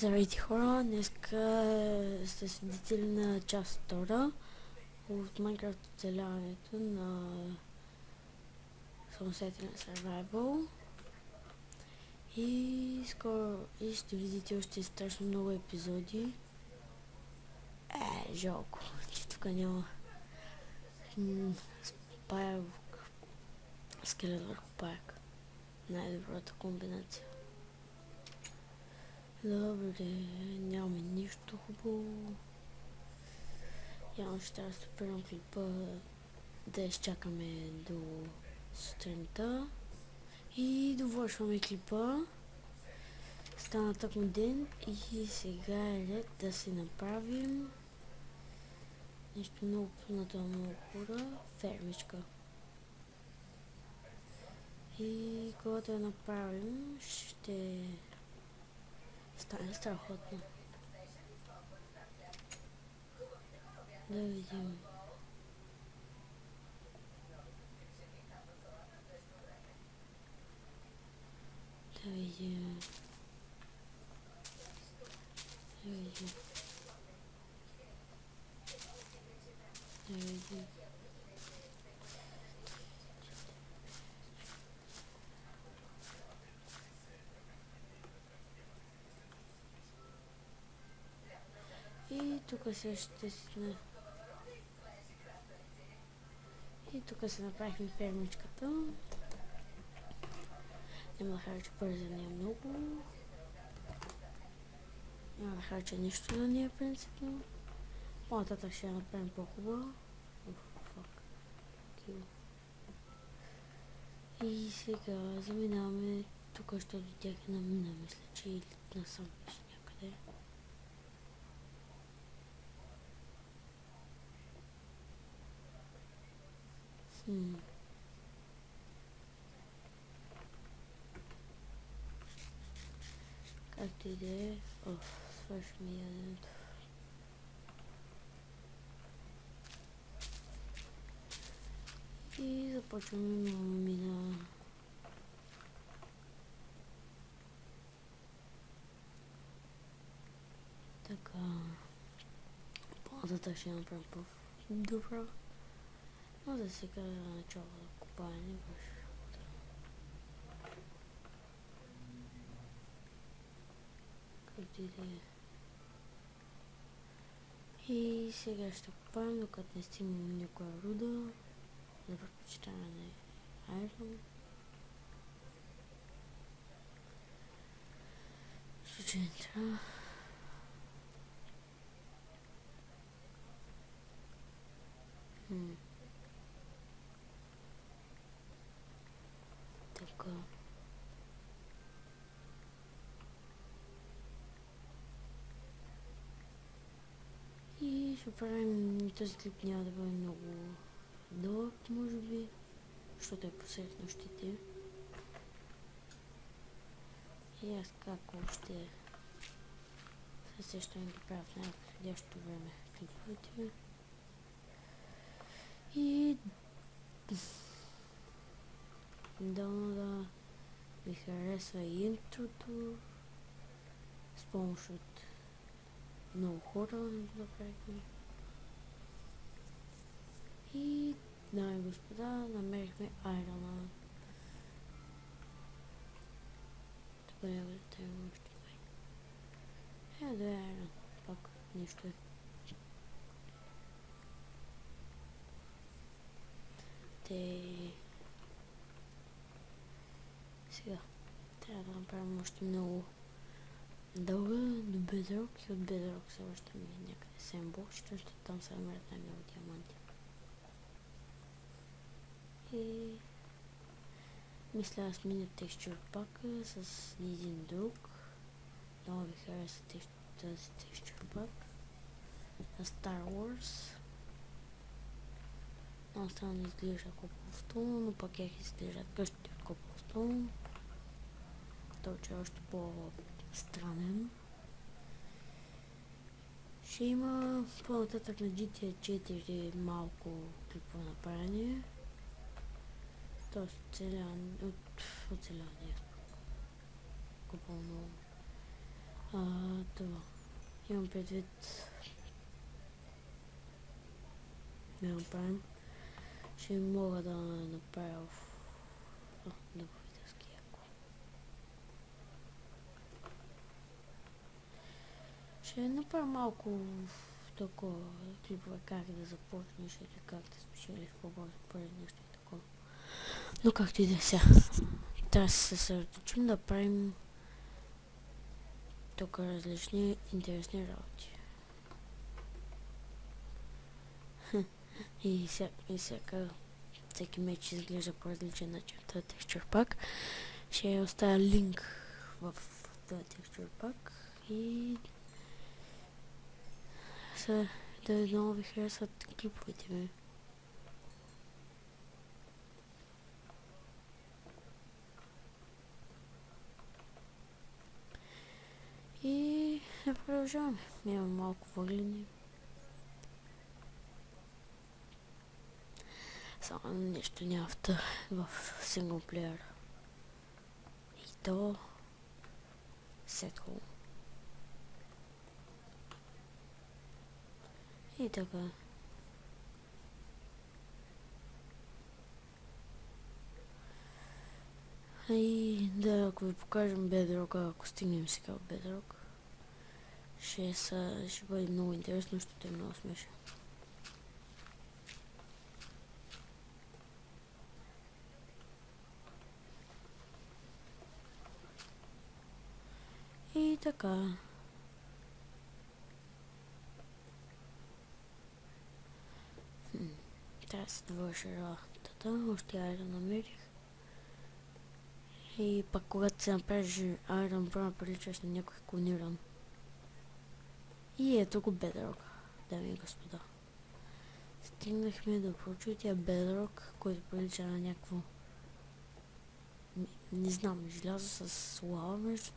Здравейте хора, днеска сте свидетели на част втора от Minecraft оцеляването на самостоятелен Survival и скоро ще видите още страшно много епизоди. Жалко, че тук няма паяк, скелет върху паяк. Най-добрата комбинация. Добре, нямаме нищо хубаво. Явно ще трябва да спирам клипа да изчакаме до сутринта. И довършваме клипа. Стана тъкмо ден и сега е ред да си направим нещо много познато на много хора. Фермичка. И когато я направим, ще стане страхотно. Да видим. Да видим. Да видим. Да видим. И тук ще си и тук се направихме фермичката. Няма да харча пари за нея много. Няма да харча нищо за нея принципно. По-нататък ще я направим по-хубава. И сега заминаваме тук, ще до тях на мина, мисля, че или насам беше някъде. Както и да е. Свърши ми яденето. И започваме мина. Така. По-нататък ще направим по-добра. Но за сега начало да копаем беше. Както и да е. И сега ще копаем, докато не стигнем някоя руда. За предпочитане на Iron. В случай не трябва. Така. И ще правим, този клип няма да бъде много дълъг, може би, защото е посред нощите. И аз как още се сещам да правя в най-подходящо време клиповете. И дано да ми харесва и интрото с помощ от много хора да правихме. И, дами и господа, намерихме айрона. Тук няма да трябва още две. Да е айрон. Пак нищо е. Сега трябва да направим още много дълга до Bedrock и от Bedrock се връщаме някъде Sandbox, защото там се намерят най-много диаманти. И мисля да сменя текстур пака с един друг. Много ви хареса тази текстур пак на Star Wars. Много странно изглежда Cobblestone, но пък я изглеждат къщите от Cobblestone. Той е още по-странен. Ще има по-нататък на GTA 4 малко клипове направени. Тоест оцеляване. Купа много Това. Имам предвид да направим. Ще мога да направя добровителски яко. Ще направя малко такова клипове как да започнеш или как да спечелиш по-бързо пари, нещо и такова. Но както и да е сега. Трябва да се съсредоточим да правим тук различни интересни работи. И всеки меч изглежда по различен начин. Това е текстур пак. Ще оставя линк в този текстур пак и да много ви харесват клиповете ми. И да продължаваме. Имам малко въглени. Само нещо няма в синглплеер. И то сетхол. И така. И да, ако ви покажем Bedrock, ако стигнем сега в Bedrock, ще бъде много интересно, защото е много смешно. И така. Трябва да се довърши работата, още айрон намерих. И пак когато се направиш айрон, прямо приличаш на някой клониран. И ето го Bedrock, дами и господа. Стигнахме до прочутия Bedrock, който прилича на някакво... Не знам, желязо с лава между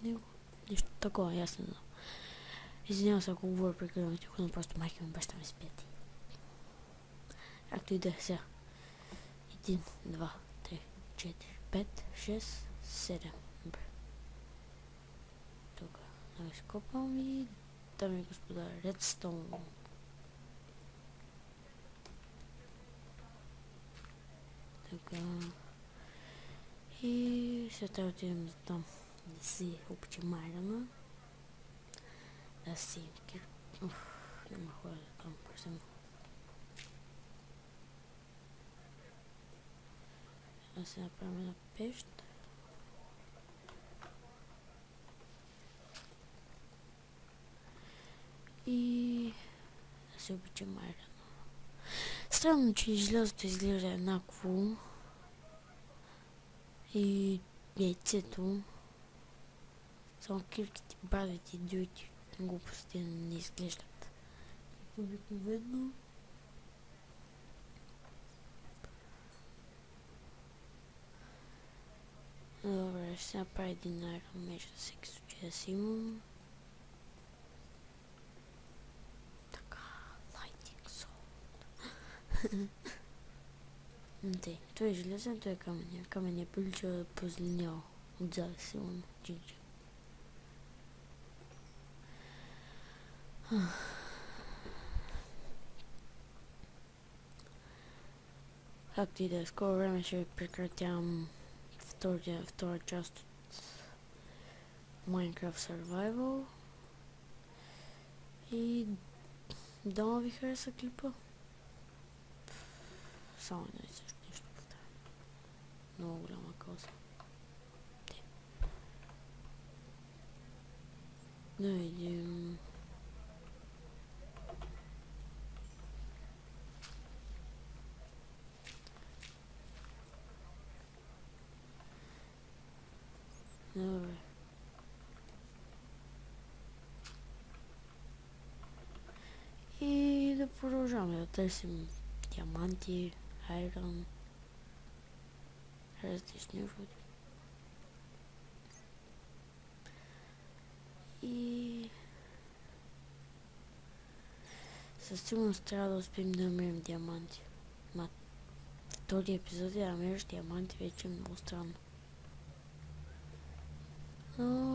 него. Нещо такова, ясно знам. Извинявам се, ако говоря прекалено тихо, но просто майка ми баща ми спят. Както и да е сега. 1, 2, 3, 4, 5, 6, 7. Добре. Тук изкопвам и дами и господа, редстоун. Така. И след това отидем за там да си опичим айрона. Да си... Няма хора да там, пресем. Да се направим една пещ. И да се обичам айрона. Странно, че желязото изглежда еднакво. И яйцето. Само кирките, брадите и другите глупости не изглеждат обикновено. Добре, ще се направи един айрон меч за всеки случай да си имам. Така, lighting salt. Тъй, той е железен, той е камъня. Камъня прилича позеленял. Отзад силно. Джинджи. Както и да е, скоро време ще прекратявам втора част от Minecraft Survival. И дано ви хареса клипа. Само едно и също нещо повтарям. Много голяма кауза. Да видим. Добре. И да продължаваме да търсим диаманти, айрон, различни руди. И със сигурност трябва да успеем да намерим диаманти. Втори епизод да намериш диаманти вече е много странно. Но